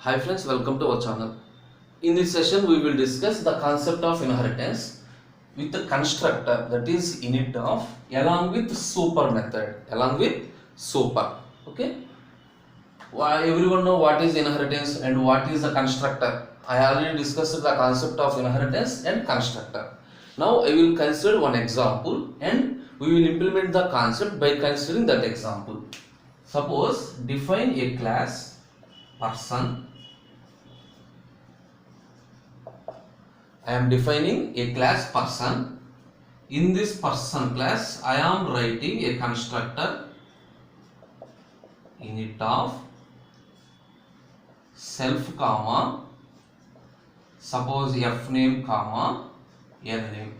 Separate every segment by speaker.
Speaker 1: Hi friends, welcome to our channel. In this session, we will discuss the concept of inheritance with the constructor, that is init of, along with super method, along with super. Okay. Everyone know what is inheritance and what is the constructor. I already discussed the concept of inheritance and constructor. Now I will consider one example and we will implement the concept by considering that example. Suppose define a class person. I am defining a class person. In this person class, I am writing a constructor init of self comma, suppose f name comma n name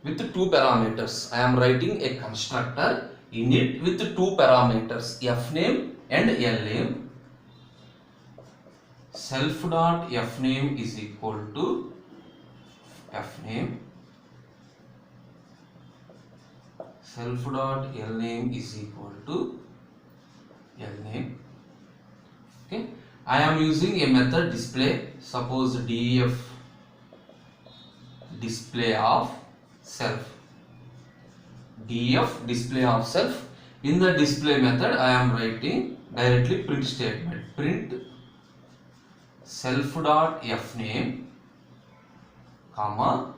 Speaker 1: with two parameters. I am writing a constructor init with two parameters f name and n name. Self dot f name is equal to f name, self dot l name is equal to l name. Okay, I am using a method display. Suppose def display of self, def display of self. In the display method, I am writing directly print statement, print self dot f name comma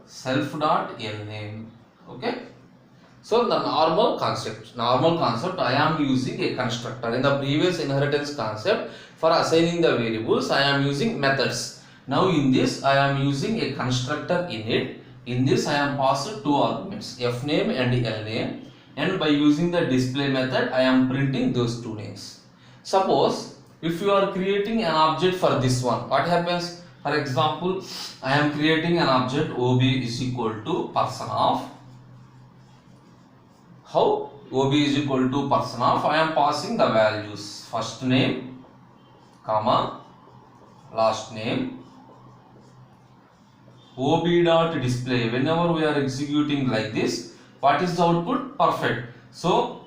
Speaker 1: self dot l name. Okay, so the normal concept I am using a constructor. In the previous inheritance concept, for assigning the variables I am using methods. Now in this I am using a constructor init. In this I am passed two arguments, f name and l name, and by using the display method I am printing those two names. Suppose if you are creating an object for this one, what happens? For example, I am creating an object ob is equal to person of. How? Ob is equal to person of. I am passing the values first name comma last name. Ob dot display. Whenever we are executing like this, what is the output? Perfect. So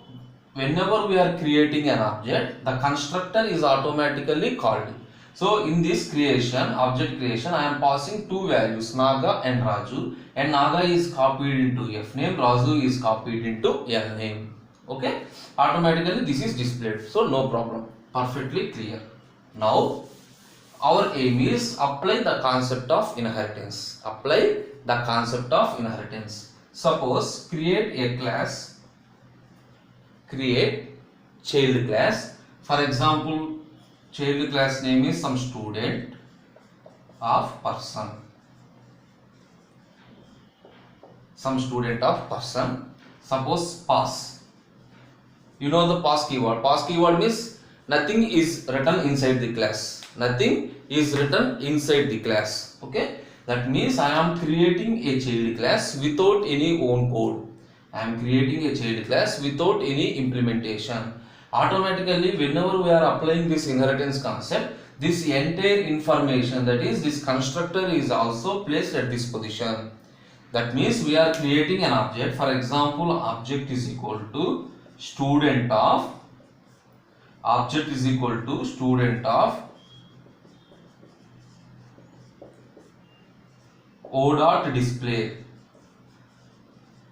Speaker 1: whenever we are creating an object, the constructor is automatically called. So in this creation, object creation, I am passing two values, Naga and Raju, and Naga is copied into f name, Raju is copied into l name. Okay, automatically this is displayed, so no problem, perfectly clear. Now our aim is apply the concept of inheritance. Apply the concept of inheritance. Suppose create a class, create child class. For example, child class name is some student of person. Some student of person. Suppose pass. You know the pass keyword. Pass keyword means nothing is written inside the class. Nothing is written inside the class. Okay. That means I am creating a child class without any own code. I am creating a child class without any implementation. Automatically, whenever we are applying this inheritance concept, this entire information, that is this constructor, is also placed at this position. That means we are creating an object. For example, object is equal to student of, object is equal to student of O dot display.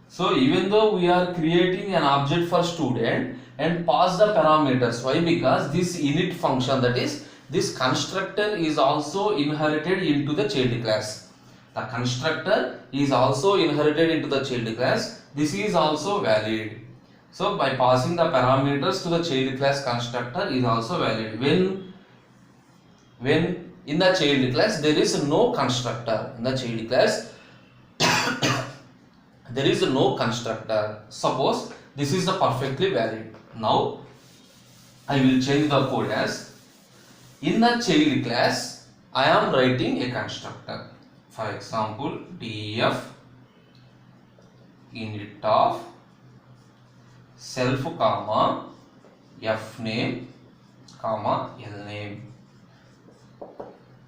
Speaker 1: So even though we are creating an object for student and pass the parameters, why? Because this init function, that is this constructor, is also inherited into the child class. The constructor is also inherited into the child class. This is also valid. So by passing the parameters to the child class, constructor is also valid. When in the child class there is no constructor, in the child class there is no constructor. Suppose this is the perfectly valid. Now I will change the code as, in the child class I am writing a constructor. For example, def init of self comma f name comma l name.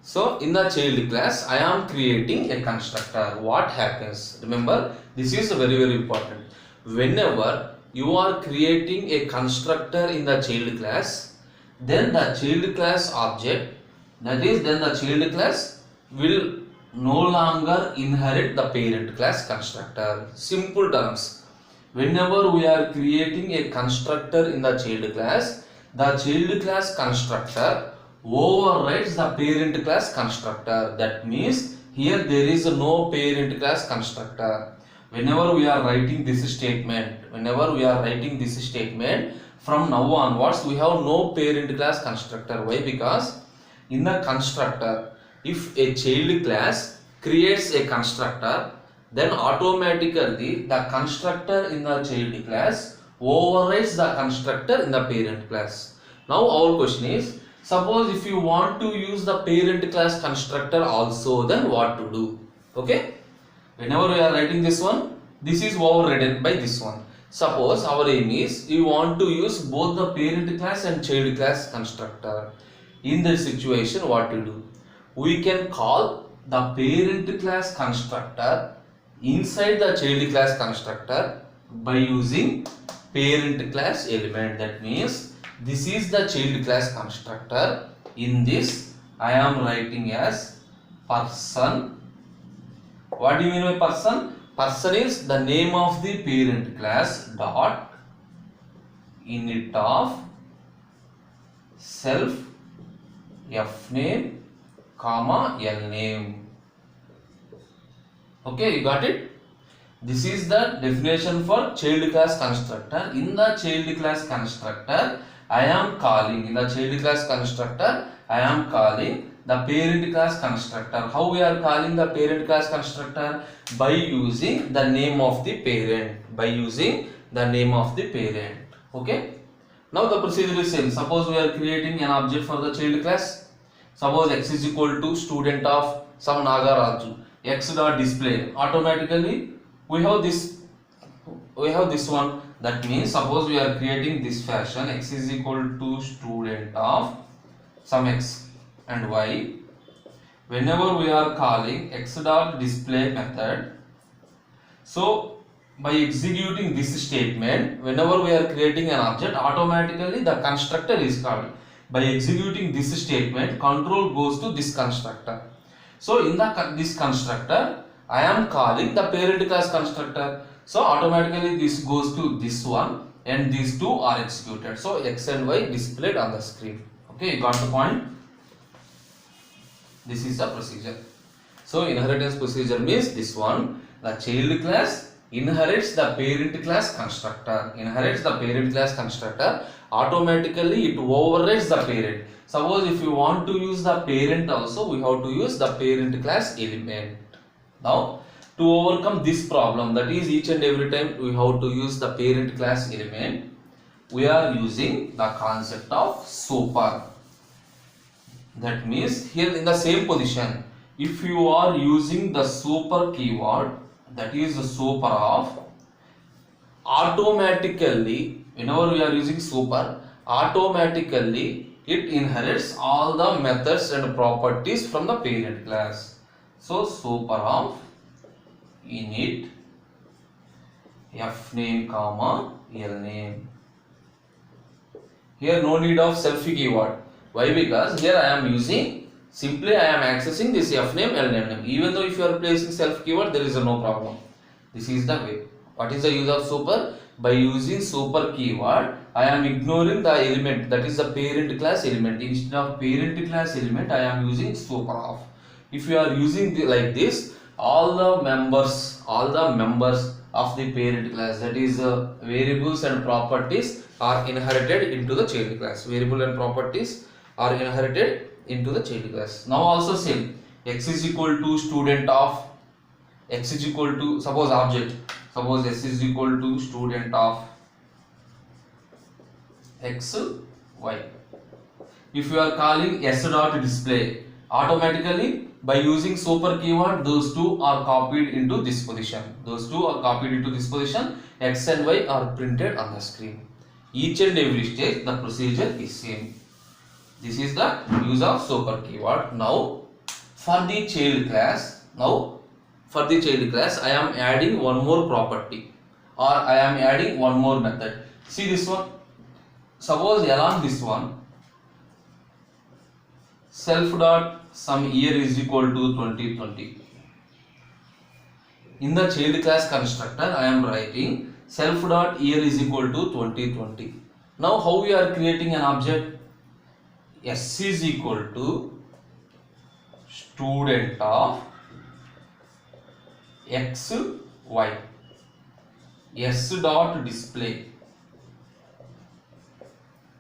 Speaker 1: So in the child class I am creating a constructor. What happens? Remember, this is very important. Whenever you are creating a constructor in the child class, then the child class object, that is then the child class will no longer inherit the parent class constructor. Simple terms. Whenever we are creating a constructor in the child class constructor overrides the parent class constructor. That means here there is no parent class constructor. Whenever we are writing this statement, from now onwards we have no parent class constructor. Why? Because in the constructor, if a child class creates a constructor, then automatically the constructor in the child class overrides the constructor in the parent class. Now our question is, suppose if you want to use the parent class constructor also, then what to do? Okay, whenever we are writing this one, this is overridden by this one. Suppose our aim is we want to use both the parent class and child class constructor. In this situation, what to do? We can call the parent class constructor inside the child class constructor by using parent class element. That means this is the child class constructor. In this I am writing as person. What do you mean by person? Person is the name of the parent class dot init of self f name comma l name. Okay, you got it? This is the definition for child class constructor. In the child class constructor I am calling the parent class constructor. How we are calling the parent class constructor? By using the name of the parent. Okay. Now the procedure is same. Suppose we are creating an object for the child class. Suppose x is equal to student of some Nagaraju. X dot display. Automatically we have this one. That means suppose we are creating this fashion, x is equal to student of some x and y. Whenever we are calling x dot display method, so by executing this statement, whenever we are creating an object, automatically the constructor is called. By executing this statement, control goes to this constructor. So in this constructor I am calling the parent class constructor. So automatically this goes to this one and these two are executed. So x and y displayed on the screen. Okay, you got the point? This is the procedure. So inheritance procedure means this one. The child class inherits the parent class constructor. Automatically it overrides the parent. Suppose if you want to use the parent also, we have to use the parent class element. Now to overcome this problem, that is each and every time we have to use the parent class element, we are using the concept of super. That means here in the same position, if you are using the super keyword, that is the super of, automatically whenever we are using super, automatically it inherits all the methods and properties from the parent class. So super of init f name comma l name. Here no need of self keyword. Why? Because here I am using, simply I am accessing this f name, l name. Even though if you are placing self keyword, there is no problem. This is the way. What is the use of super? By using super keyword, I am ignoring the element, that is the parent class element. Instead of parent class element, I am using super of. If you are using like this, all the members of the parent class, that is variables and properties, are inherited into the child class. Now also same, x is equal to student of, x is equal to, suppose object, suppose s is equal to student of x y. If you are calling s dot display, automatically by using super keyword, those two are copied into this position. X and y are printed on the screen. Each and every stage the procedure is same. This is the use of super keyword. Now for the child class, I am adding one more property, or I am adding one more method. See this one. Suppose along this one self dot some year is equal to 2020. In the child class constructor, I am writing self dot year is equal to 2020. Now how we are creating an object? S is equal to student of x y. S dot display.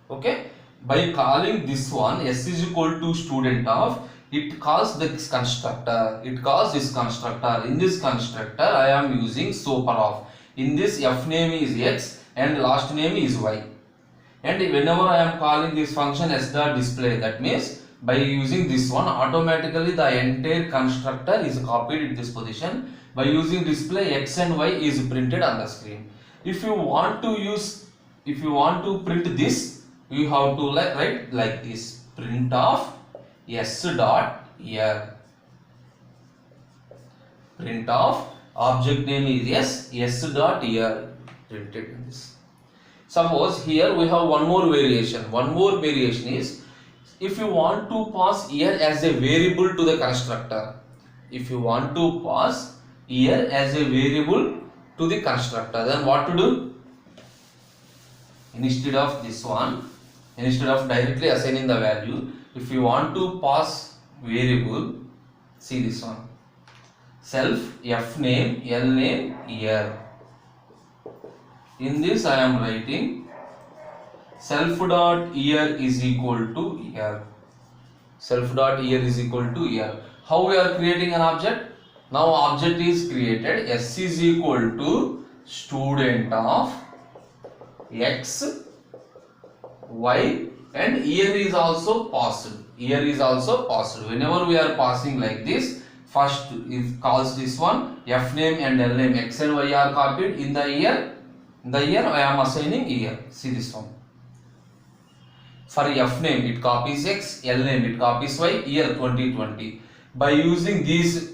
Speaker 1: Okay, by calling this one S is equal to student of, it calls this constructor. It calls this constructor. In this constructor, I am using super of. In this, f name is x and last name is y. And whenever I am calling this function s dot display, that means by using this one, automatically the entire constructor is copied in this position. By using display, x and y is printed on the screen. If you want to print this, you have to write like this: print of s dot year. Print of object name is s dot year, printed in this. Suppose here we have one more variation. One more variation is, if you want to pass year as a variable to the constructor. If you want to pass year as a variable to the constructor, then what to do? Instead of this one, instead of directly assigning the value, if you want to pass variable, see this one, self f name, l name, year. In this I am writing self dot year is equal to year. Self dot year is equal to year. How we are creating an object? Now object is created. S is equal to student of x, y, and year is also passed. Year is also passed. Whenever we are passing like this, first it calls this one f name and l name, x and y are copied. In the year I am assigning year. See this one. For f name it copies x, l name it copies y, year 2020. By using these,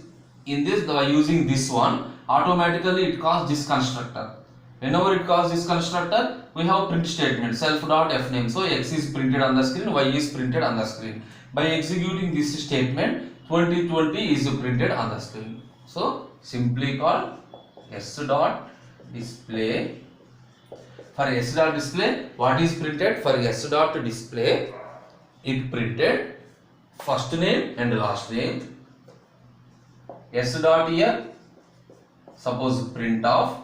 Speaker 1: by using this one, automatically it calls this constructor. Whenever it calls this constructor, we have print statement self dot f name. So x is printed on the screen, y is printed on the screen. By executing this statement, 2020 is printed on the screen. So simply call s dot display. For s dot display, what is printed? For s dot display, it printed first name and last name. S dot year, suppose print of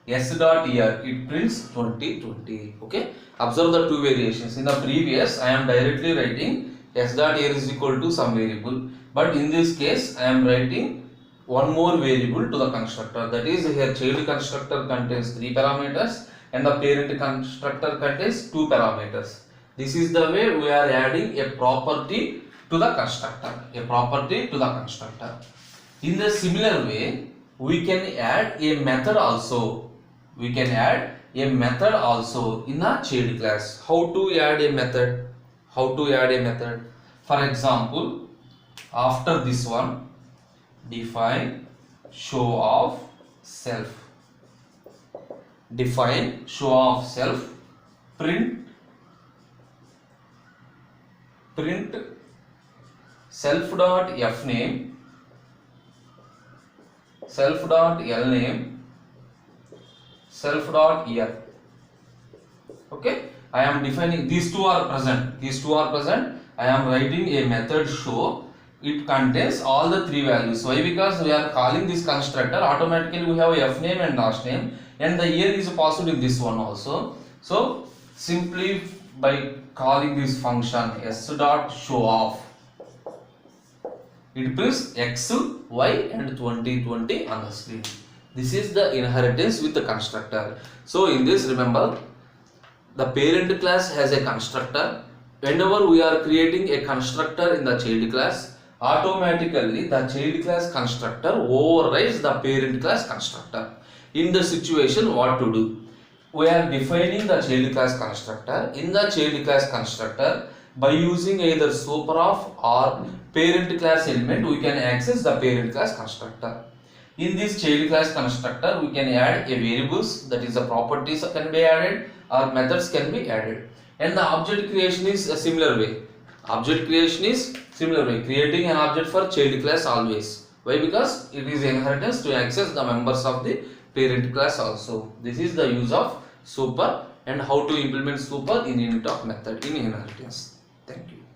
Speaker 1: s dot year, it prints 2020. Okay, observe the two variations. In the previous, I am directly writing s dot year is equal to some variable, but in this case I am writing one more variable to the constructor. That is, here child constructor contains 3 parameters and the parent constructor contains 2 parameters. This is the way we are adding a property to the constructor. A property to the constructor. In the similar way, we can add a method also. We can add a method also in a child class. How to add a method? How to add a method? For example, after this one, define show of self. Define show of self. Print self dot f name, self dot l name, self dot year. Okay, I am defining, these two are present. These two are present. I am writing a method show. It contains all the 3 values. Why? Because we are calling this constructor, automatically we have a f name and last name, and the year is passed in this one also. So simply by calling this function s dot show off, it prints x, y, and 2020 on the screen. This is the inheritance with the constructor. So in this, remember, the parent class has a constructor. Whenever we are creating a constructor in the child class, automatically the child class constructor overrides the parent class constructor. In the situation, what to do? We are defining the child class constructor. In the child class constructor, by using either super of or parent class element, we can access the parent class constructor. In this child class constructor, we can add a variables, that is the properties can be added or methods can be added. And the object creation is a similar way. Object creation is similar way, creating an object for child class always. Why? Because it is inheritance to access the members of the parent class also. This is the use of super and how to implement super in unit of method in inheritance. Thank you.